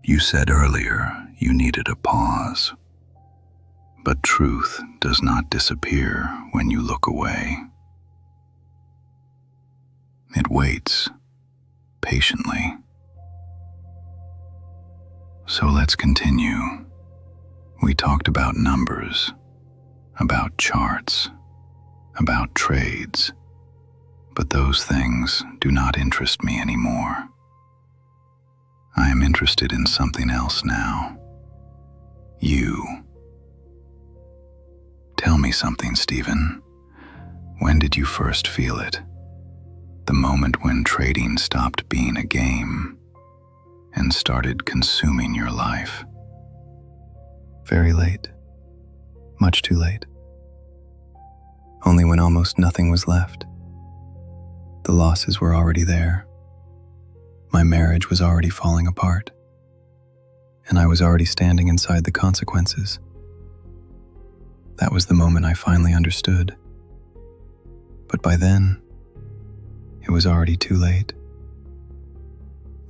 You said earlier you needed a pause, but truth does not disappear when you look away. It waits patiently. So let's continue. We talked about numbers, about charts, about trades, but those things do not interest me anymore. I am interested in something else now. You. Tell me something, Stephen. When did you first feel it? The moment when trading stopped being a game and started consuming your life. Very late. Much too late. Only when almost nothing was left. The losses were already there. My marriage was already falling apart, and I was already standing inside the consequences. That was the moment I finally understood. But by then, it was already too late.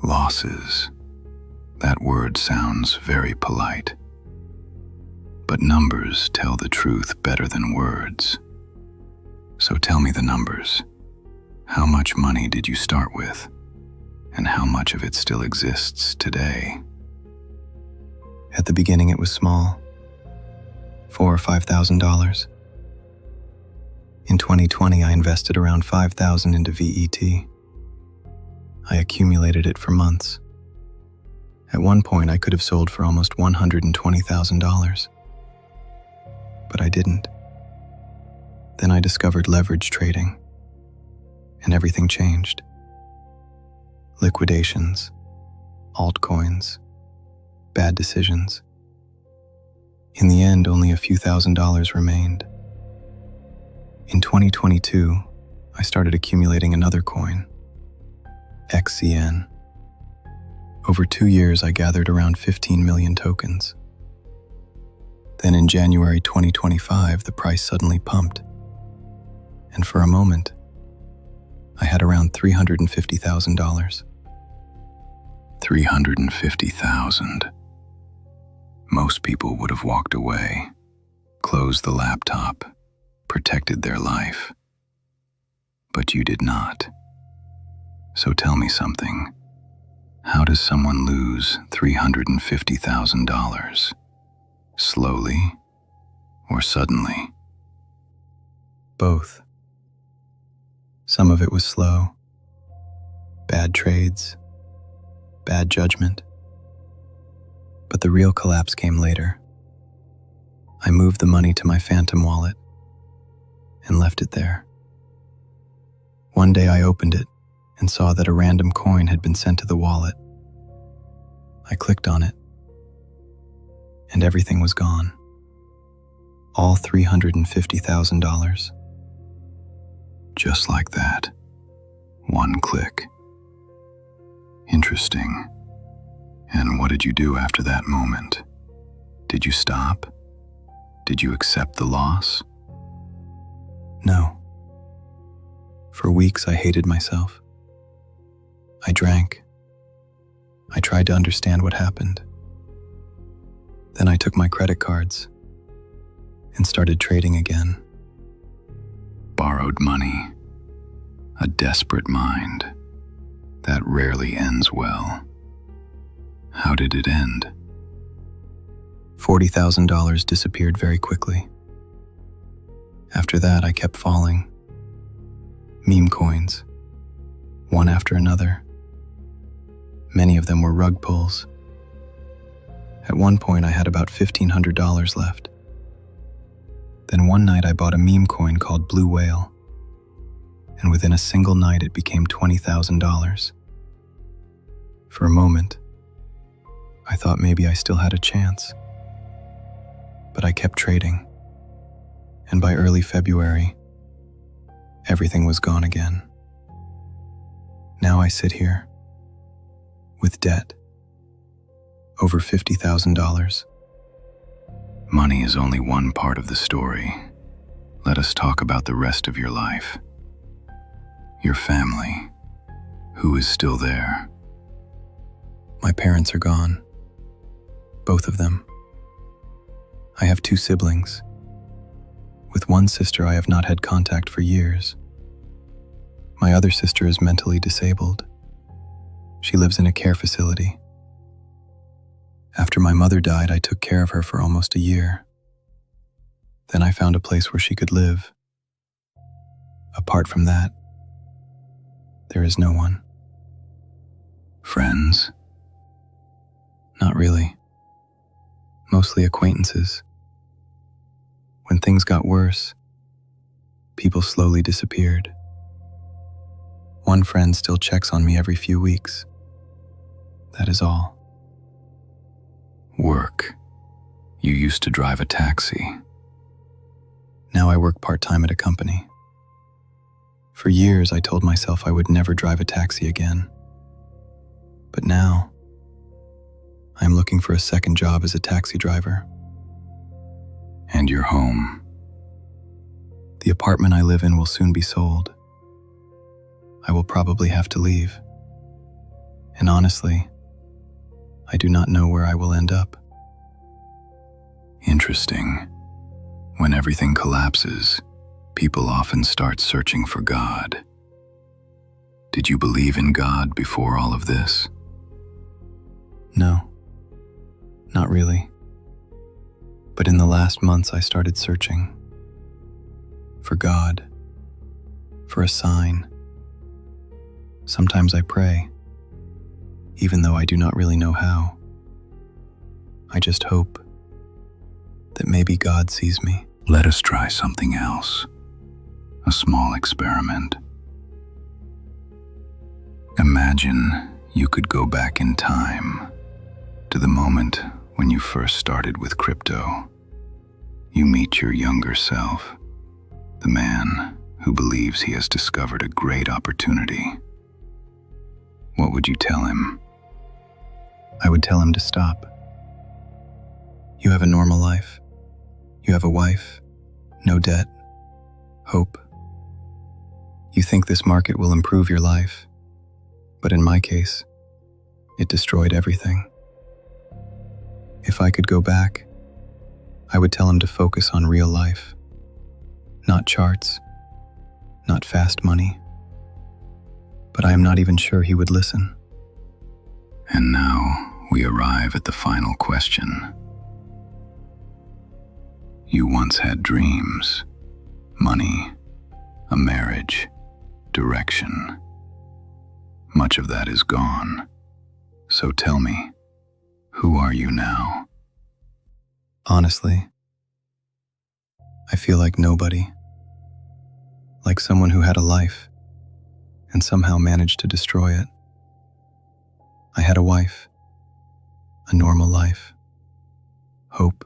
Losses. That word sounds very polite. But numbers tell the truth better than words. So tell me the numbers. How much money did you start with? And how much of it still exists today? At the beginning it was small, $4,000 or $5,000. In 2020 I invested around $5,000 into VET. I accumulated it for months. At one point I could have sold for almost $120,000. But I didn't. Then I discovered leverage trading, and everything changed. Liquidations, altcoins, bad decisions. In the end, only a few $1,000s remained. In 2022, I started accumulating another coin, XCN. Over 2 years, I gathered around 15 million tokens. Then in January 2025, the price suddenly pumped. And for a moment, I had around $350,000. 350,000. Most people would have walked away, closed the laptop, protected their life. But you did not. So tell me something. How does someone lose $350,000? Slowly or suddenly? Both. Some of it was slow. Bad trades, bad judgment. But the real collapse came later. I moved the money to my Phantom wallet and left it there. One day I opened it and saw that a random coin had been sent to the wallet. I clicked on it, and everything was gone. All $350,000. Just like that. One click. Interesting. And what did you do after that moment? Did you stop? Did you accept the loss? No. For weeks I hated myself. I drank. I tried to understand what happened. Then I took my credit cards and started trading again. Borrowed money. A desperate mind. That rarely ends well. How did it end? $40,000 disappeared very quickly. After that, I kept falling. Meme coins, one after another. Many of them were rug pulls. At one point, I had about $1,500 left. Then one night, I bought a meme coin called Blue Whale, and within a single night, it became $20,000. For a moment, I thought maybe I still had a chance. But I kept trading, and by early February, everything was gone again. Now I sit here, with debt, over $50,000. Money is only one part of the story. Let us talk about the rest of your life. Your family. Who is still there? My parents are gone. both of them. I have 2 siblings. With one sister, I have not had contact for years. My other sister is mentally disabled. She lives in a care facility. After my mother died, I took care of her for almost a year. Then I found a place where she could live. Apart from that, there is no one. Friends? Not really. Mostly acquaintances. When things got worse, people slowly disappeared. One friend still checks on me every few weeks. That is all. Work. You used to drive a taxi. Now I work part-time at a company. For years, I told myself I would never drive a taxi again. But now, I am looking for a second job as a taxi driver. And your home. The apartment I live in will soon be sold. I will probably have to leave. And honestly, I do not know where I will end up. Interesting. When everything collapses, people often start searching for God. Did you believe in God before all of this? No, not really. But in the last months, I started searching for God, for a sign. Sometimes I pray, even though I do not really know how. I just hope that maybe God sees me. Let us try something else. A small experiment. Imagine you could go back in time to the moment when you first started with crypto. You meet your younger self, the man who believes he has discovered a great opportunity. What would you tell him? I would tell him to stop. You have a normal life. You have a wife, no debt, hope. You think this market will improve your life, but in my case, it destroyed everything. If I could go back, I would tell him to focus on real life, not charts, not fast money. But I am not even sure he would listen. And now we arrive at the final question. You once had dreams, money, a marriage, direction. Much of that is gone. So tell me, who are you now? Honestly, I feel like nobody. Like someone who had a life and somehow managed to destroy it. I had a wife, a normal life, hope.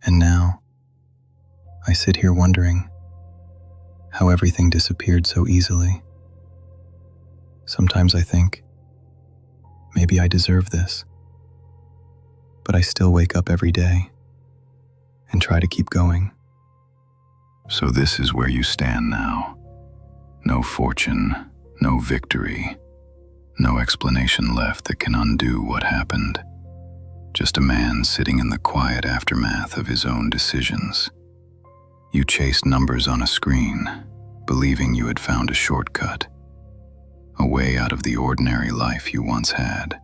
And now, I sit here wondering how everything disappeared so easily. Sometimes I think, maybe I deserve this. But I still wake up every day and try to keep going. So this is where you stand now. No fortune, no victory, no explanation left that can undo what happened. Just a man sitting in the quiet aftermath of his own decisions. You chased numbers on a screen, believing you had found a shortcut, a way out of the ordinary life you once had.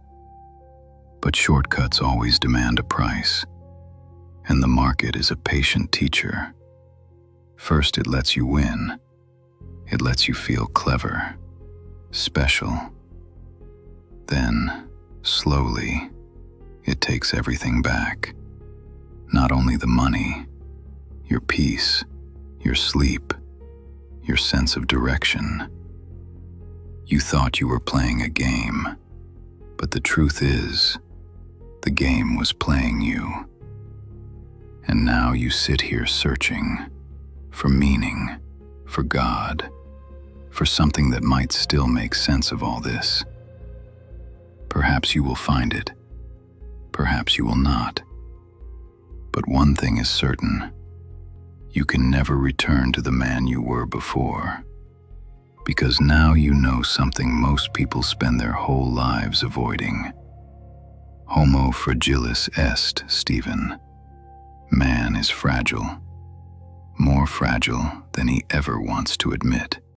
But shortcuts always demand a price, and the market is a patient teacher. First, it lets you win. It lets you feel clever, special. Then, slowly, it takes everything back. Not only the money, your peace, your sleep, your sense of direction. You thought you were playing a game, but the truth is, the game was playing you. And now you sit here searching for meaning, for God, for something that might still make sense of all this. Perhaps you will find it. Perhaps you will not. But one thing is certain. You can never return to the man you were before. Because now you know something most people spend their whole lives avoiding. Homo fragilis est, Stephen. Man is fragile, more fragile than he ever wants to admit.